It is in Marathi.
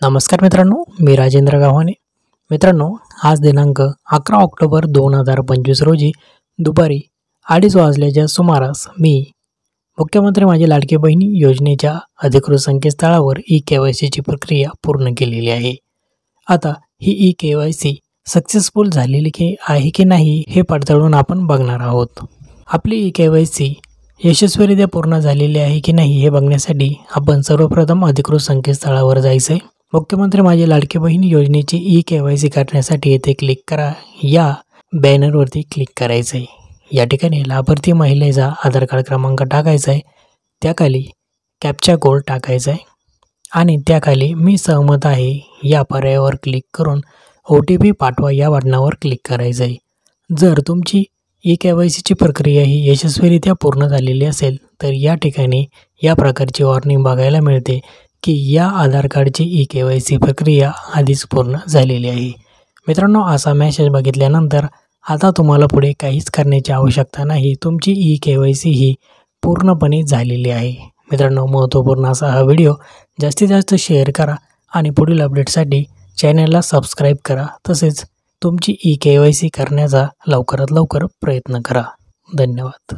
नमस्कार मित्रांनो, मी राजेंद्र गावाने. मित्रांनो, आज दिनांक 11 ऑक्टोबर 2025 रोजी दुपारी 2:30 वाजल्याच्या सुमारास मी मुख्यमंत्री माझी लाडकी बहिणी योजनेच्या अधिकृत संकेतस्थळावर ई-KYCची प्रक्रिया पूर्ण केलेली आहे. आता ही ई-KYC सक्सेसफुल झालेली आहे की नाही हे पडताळून आपण बघणार आहोत. आपली ई-KYC यशस्वीरित्या पूर्ण झालेली आहे की नाही हे बघण्यासाठी आपण सर्वप्रथम अधिकृत संकेतस्थळावर जायचं आहे. मुख्यमंत्री माझी लाडकी बहीण योजनेची ई-KYC करण्यासाठी येथे क्लिक करा. या बॅनरवरती क्लिक करायचं आहे. या ठिकाणी लाभार्थी महिलेचा आधार कार्ड क्रमांक टाकायचा आहे. त्याखाली कॅप्चा कोड टाकायचा आहे आणि त्याखाली मी सहमत आहे या पर्यायावर क्लिक करून OTP पाठवा या बटनावर क्लिक करायचं आहे. जर तुमची ई-KYCची प्रक्रिया ही यशस्वीरित्या पूर्ण झालेली असेल तर या ठिकाणी या प्रकारची वॉर्निंग बघायला मिळते की या आधार कार्डची ई-KYC प्रक्रिया आधीच पूर्ण झालेली आहे. मित्रांनो, असा मेसेज बघितल्यानंतर आता तुम्हाला पुढे काहीच करण्याची आवश्यकता नाही. तुमची ई-KYC ही पूर्णपणे झालेली आहे. मित्रांनो, महत्त्वपूर्ण असा हा व्हिडिओ जास्तीत जास्त शेअर करा आणि पुढील अपडेटसाठी चॅनलला सबस्क्राईब करा. तसेच तुमची ई-KYC करण्याचा लवकरात लवकर प्रयत्न करा. धन्यवाद.